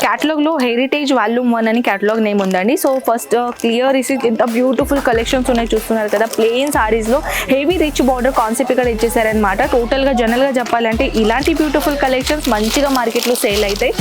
క్యాటలాగ్లో heritage volume 1 అని catalogue name ఉందండి. So first clear receipt ఎంత బ్యూటిఫుల్ కలెక్షన్స్ ఉన్నాయి చూస్తున్నారు కదా. ప్లెయిన్ సారీస్లో హెవీ రిచ్ బార్డర్ కాన్సెప్ట్ ఇక్కడ ఇచ్చేసారనమాట. టోటల్గా జనరల్గా చెప్పాలంటే ఇలాంటి బ్యూటిఫుల్ కలెక్షన్స్ మంచిగా మార్కెట్లో సేల్ అవుతాయి.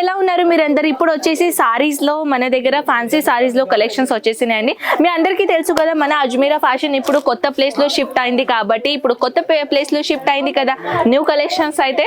ఎలా ఉన్నారు మీరందరూ? ఇప్పుడు వచ్చేసి సారీస్లో మన దగ్గర ఫ్యాన్సీ సారీస్లో కలెక్షన్స్ వచ్చేసినాయండి. మీ అందరికీ తెలుసు కదా, మన అజ్మీరా ఫ్యాషన్ ఇప్పుడు కొత్త ప్లేస్లో షిఫ్ట్ అయింది కాబట్టి ఇప్పుడు కొత్త ప్లేస్లో షిఫ్ట్ అయింది కదా, న్యూ కలెక్షన్స్ అయితే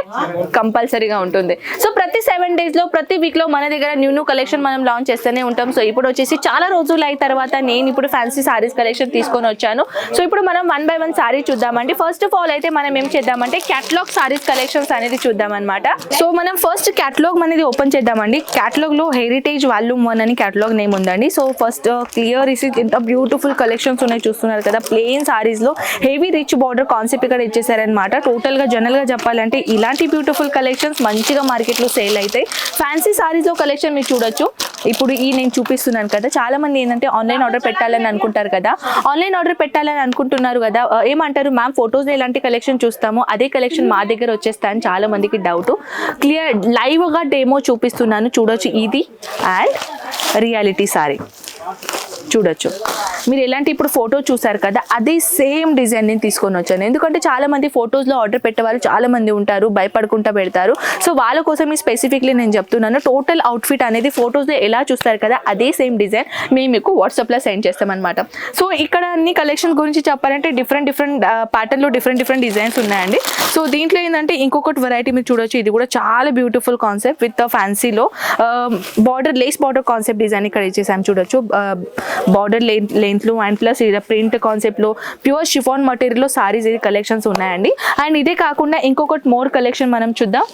కంపల్సరీగా ఉంటుంది. సో ప్రతి 7 డేస్లో ప్రతి వీక్లో మన దగ్గర న్యూ కలెక్షన్ మనం లాంచ్ చేస్తూనే ఉంటాం. సో ఇప్పుడు వచ్చేసి చాలా రోజులు అయిన తర్వాత నేను ఇప్పుడు ఫ్యాన్సీ సారీస్ కలెక్షన్ తీసుకొని వచ్చాను. సో ఇప్పుడు మనం 1 by 1 సారీ చూద్దామండి. ఫస్ట్ ఆఫ్ ఆల్ అయితే మనం ఏం చేద్దామంటే క్యాటలాగ్ సారీస్ కలెక్షన్స్ అనేది చూద్దాం అనమాట. సో మనం ఫస్ట్ క్యాటలాగ్ అనేది ఓపెన్ చేద్దామండి. క్యాటలాగ్లో హెరిటేజ్ వాల్యూమ్ 1 అని క్యాటలాగ్ నేమ్ ఉందండి. సో ఫస్ట్ క్లియర్ రిసీట్ ఎంత బ్యూటిఫుల్ కలెక్షన్స్ ఉన్నాయి చూస్తున్నారు కదా. ప్లెయిన్ సారీస్లో హెవీ రిచ్ బార్డర్ కాన్సెప్ట్ ఇక్కడ ఇచ్చేసారనమాట. టోటల్గా జనరల్గా చెప్పాలంటే ఇలాంటి బ్యూటిఫుల్ కలెక్షన్స్ మంచిగా మార్కెట్లో సేల్ అవుతాయి. ఫ్యాన్సీ సారీస్లో కలెక్షన్ మీరు చూడొచ్చు. ఇప్పుడు నేను చూపిస్తున్నాను కదా, చాలా మంది ఏంటంటే ఆన్లైన్ ఆర్డర్ పెట్టాలని అనుకుంటారు కదా. ఆన్లైన్ ఆర్డర్ పెట్టాలని అనుకుంటున్నారు కదా, ఏమంటారు మ్యామ్ ఫొటోస్ ఎలాంటి కలెక్షన్ చూస్తాము అదే కలెక్షన్ మా దగ్గర వచ్చేస్తా అని చాలా మందికి డౌట్. క్లియర్ లైవ్గా డెమో చూపిస్తున్నాను చూడొచ్చు. ఇది అండ్ రియాలిటీ సారీ చూడొచ్చు. మీరు ఎలాంటి ఇప్పుడు ఫోటో చూసారు కదా, అదే సేమ్ డిజైన్ నేను తీసుకొని వచ్చాను. ఎందుకంటే చాలా మంది ఫొటోస్లో ఆర్డర్ పెట్టే వాళ్ళు చాలా మంది ఉంటారు, భయపడుకుంటూ పెడతారు. సో వాళ్ళ కోసం ఈ స్పెసిఫిక్లీ నేను చెప్తున్నాను. టోటల్ అవుట్ఫిట్ అనేది ఫొటోస్లో ఎలా చూస్తారు కదా అదే సేమ్ డిజైన్ మేము మీకు వాట్సాప్లో సెండ్ చేస్తామన్నమాట. సో ఇక్కడ అన్ని కలెక్షన్ గురించి చెప్పాలంటే డిఫరెంట్ ప్యాటర్న్లో డిఫరెంట్ డిజైన్స్ ఉన్నాయండి. సో దీంట్లో ఏంటంటే ఇంకొకటి వెరైటీ మీరు చూడొచ్చు. ఇది కూడా చాలా బ్యూటిఫుల్ కాన్సెప్ట్ విత్ ఫ్యాన్సీలో border lace border concept design ఇక్కడ ఇచ్చేసాం చూడొచ్చు. బార్డర్ లెంత్లో అండ్ ప్లస్ ఇది ప్రింట్ కాన్సెప్ట్లో ప్యూర్ షిఫాన్ మటీరియల్లో సారీస్ ఇది కలెక్షన్స్ ఉన్నాయండి. అండ్ ఇదే కాకుండా ఇంకొకటి మోర్ కలెక్షన్ మనం చూద్దాం.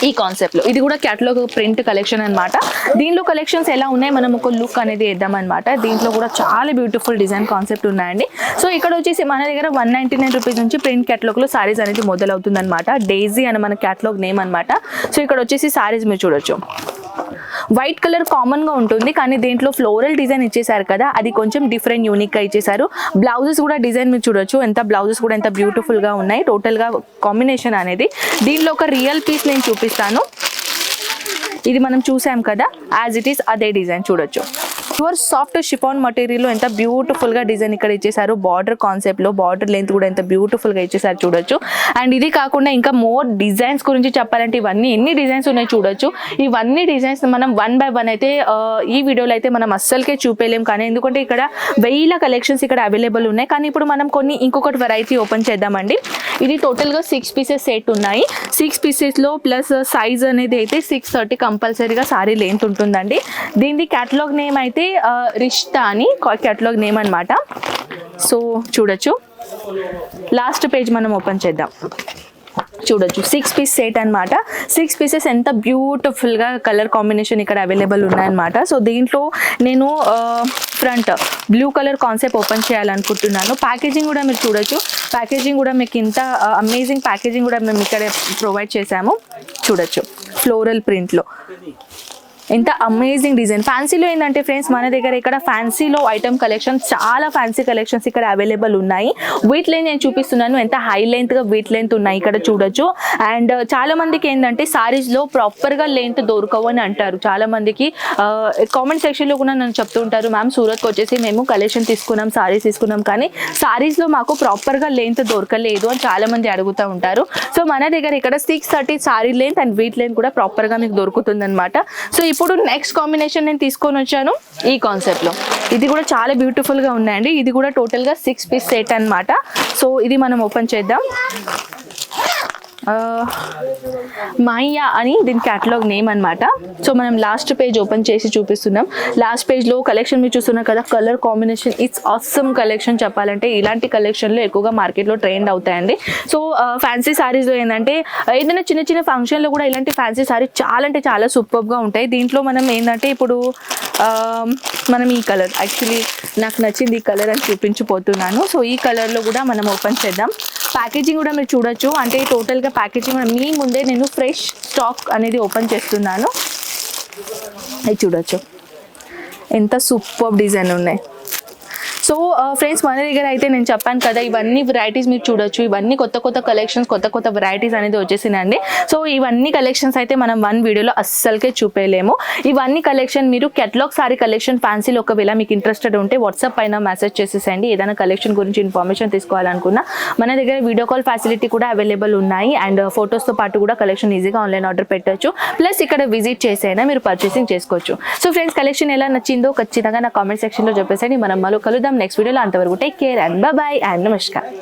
ఈ కాన్సెప్ట్లో ఇది కూడా క్యాటలాగ్ ప్రింట్ కలెక్షన్ అనమాట. దీంట్లో కలెక్షన్స్ ఎలా ఉన్నాయి మనం ఒక లుక్ అనేది వేద్దామన్నమాట. దీంట్లో కూడా చాలా బ్యూటిఫుల్ డిజైన్ కాన్సెప్ట్ ఉన్నాయండి. సో ఇక్కడ వచ్చేసి మన దగ్గర 199 రూపీస్ నుంచి ప్రింట్ క్యాటలాగ్లో సారీస్ అనేది మొదలవుతుంది అనమాట. డైజీ అని మన క్యాటలాగ్ నేమ్ అనమాట. సో ఇక్కడ వచ్చేసి సారీస్ మీరు చూడొచ్చు. వైట్ కలర్ కామన్గా ఉంటుంది కానీ దీంట్లో ఫ్లోరల్ డిజైన్ ఇచ్చేసారు కదా, అది కొంచెం డిఫరెంట్ యూనిక్గా ఇచ్చేసారు. బ్లౌజెస్ కూడా డిజైన్ మీరు చూడొచ్చు. బ్లౌజెస్ కూడా ఎంత బ్యూటిఫుల్గా ఉన్నాయి. టోటల్గా కాంబినేషన్ అనేది దీంట్లో ఒక రియల్ పీస్ నేను చూపిస్తాను. ఇది మనం చూసాం కదా, యాజ్ ఇట్ ఈస్ అదే డిజైన్ చూడొచ్చు. ప్యూర్ సాఫ్ట్ షిఫాన్ మటీరియల్లో ఎంత బ్యూటిఫుల్గా డిజైన్ ఇక్కడ ఇచ్చేసారు. బార్డర్ కాన్సెప్ట్లో బార్డర్ లెంత్ కూడా ఎంత బ్యూటిఫుల్గా ఇచ్చేసారు చూడొచ్చు. అండ్ ఇది కాకుండా ఇంకా మోర్ డిజైన్స్ గురించి చెప్పాలంటే ఇవన్నీ ఎన్ని డిజైన్స్ ఉన్నాయి చూడొచ్చు. ఇవన్నీ డిజైన్స్ మనం 1 by 1 అయితే ఈ వీడియోలో అయితే మనం అస్సలకే చూపేయలేం. కానీ ఎందుకంటే ఇక్కడ 1000 కలెక్షన్స్ ఇక్కడ అవైలబుల్ ఉన్నాయి. కానీ ఇప్పుడు మనం ఇంకొకటి వెరైటీ ఓపెన్ చేద్దామండి. ఇది టోటల్గా 6 pieces సెట్ ఉన్నాయి. 6 piecesలో ప్లస్ సైజ్ అనేది అయితే 630 కంపల్సరీగా సారీ లెంత్ ఉంటుందండి. దీని క్యాటలాగ్ నేమ్ అయితే రిష్తా అని క్యాటలాగ్ నేమ్ అనమాట. సో చూడొచ్చు. లాస్ట్ పేజ్ మనం ఓపెన్ చేద్దాం చూడొచ్చు. 6 piece సెట్ అనమాట. 6 pieces ఎంత బ్యూటిఫుల్గా కలర్ కాంబినేషన్ ఇక్కడ అవైలబుల్ ఉన్నాయన్నమాట. సో దీంట్లో నేను front blue colour concept open చేయాలనుకుంటున్నాను. ప్యాకేజింగ్ కూడా మీరు చూడొచ్చు. ప్యాకేజింగ్ కూడా మీకు ఇంత అమేజింగ్ ప్యాకేజింగ్ కూడా మేము ఇక్కడ ప్రొవైడ్ చేసాము చూడొచ్చు. ఫ్లోరల్ ప్రింట్లో ఎంత అమేజింగ్ డిజైన్. ఫ్యాన్సీలో ఏంటంటే ఫ్రెండ్స్ మన దగ్గర ఇక్కడ ఫ్యాన్సీలో ఐటమ్ కలెక్షన్ చాలా ఫ్యాన్సీ కలెక్షన్స్ ఇక్కడ అవైలబుల్ ఉన్నాయి. వీట్ లెంత్ నేను చూపిస్తున్నాను. ఎంత హై లెంత్గా వీట్ లెంత్ ఉన్నాయి ఇక్కడ చూడొచ్చు. అండ్ చాలా మందికి ఏంటంటే సారీస్లో ప్రాపర్గా లెంత్ దొరకవు అని అంటారు. చాలా మందికి కామెంట్ సెక్షన్లో కూడా నన్ను చెప్తూ ఉంటారు, మ్యామ్ సూరత్కి వచ్చేసి మేము కలెక్షన్ తీసుకున్నాం, సారీస్ తీసుకున్నాం, కానీ సారీస్లో మాకు ప్రాపర్గా లెంత్ దొరకలేదు అని చాలా మంది అడుగుతూ ఉంటారు. సో మన దగ్గర ఇక్కడ 630 sorry length and wheat length కూడా ప్రాపర్గా మీకు దొరుకుతుంది అనమాట. సో ఇప్పుడు నెక్స్ట్ కాంబినేషన్ నేను తీసుకొని వచ్చాను ఈ కాన్సెప్ట్లో. ఇది కూడా చాలా బ్యూటిఫుల్గా ఉన్నాయండి. ఇది కూడా టోటల్గా 6 piece సెట్ అనమాట. సో ఇది మనం ఓపెన్ చేద్దాం. మాయా అని దీని క్యాటలాగ్ నేమ్ అనమాట. సో మనం లాస్ట్ పేజ్ ఓపెన్ చేసి చూపిస్తున్నాం. లాస్ట్ పేజ్లో కలెక్షన్ మీరు చూస్తున్నారు కదా, colour combination it's awesome collection. చెప్పాలంటే ఇలాంటి కలెక్షన్లో ఎక్కువగా మార్కెట్లో ట్రెండ్ అవుతాయండి. సో ఫ్యాన్సీ శారీస్లో ఏంటంటే ఏదైనా చిన్న చిన్న ఫంక్షన్లో కూడా ఇలాంటి ఫ్యాన్సీ శారీ చాలా అంటే చాలా సూపర్గా ఉంటాయి. దీంట్లో మనం ఏంటంటే ఇప్పుడు మనం ఈ కలర్ యాక్చువల్లీ నాకు నచ్చింది ఈ కలర్ అని చూపించిపోతున్నాను. సో ఈ కలర్లో కూడా మనం ఓపెన్ చేద్దాం. ప్యాకేజింగ్ కూడా మీరు చూడొచ్చు, అంటే టోటల్గా ప్యాకేజింగ్ కూడా మీ ముందే నేను ఫ్రెష్ స్టాక్ అనేది ఓపెన్ చేస్తున్నాను. ఇది చూడొచ్చు ఎంత సూపర్ డిజైన్ ఉన్నాయి. సో ఫ్రెండ్స్ మన దగ్గర అయితే నేను చెప్పాను కదా, ఇవన్నీ వెరైటీస్ మీరు చూడొచ్చు. ఇవన్నీ కొత్త కొత్త కలెక్షన్స్, కొత్త కొత్త వెరైటీస్ అనేది వచ్చేసినాయండి. సో ఇవన్నీ కలెక్షన్స్ అయితే మనం వన్ వీడియోలో అస్సలకే చూపేయలేము. ఇవన్నీ కలెక్షన్ మీరు కేటలాగ్ సారీ కలెక్షన్ ఫ్యాన్సీలో ఒకవేళ మీకు ఇంట్రెస్టెడ్ ఉంటే వాట్సాప్ పైన మెసేజ్ చేసేసేయండి. ఏదైనా కలెక్షన్ గురించి ఇన్ఫర్మేషన్ తీసుకోవాలనుకున్నా మన దగ్గర వీడియో కాల్ ఫెసిలిటీ కూడా అవైలబుల్ ఉన్నాయి. అండ్ ఫొటోస్తో పాటు కూడా కలెక్షన్ ఈజీగా ఆన్లైన్ ఆర్డర్ పెట్టచ్చు. ప్లస్ ఇక్కడ విజిట్ చేసైనా మీరు పర్చేసింగ్ చేసుకోవచ్చు. సో ఫ్రెండ్స్ కలెక్షన్ ఎలా నచ్చిందో ఖచ్చితంగా నా కామెంట్ సెక్షన్లో చెప్పేసేయండి. మనం మళ్ళీ కలుద్దాం నెక్స్ట్ వీడియోలో. అంతవరకు take care and bye and నమస్కారం.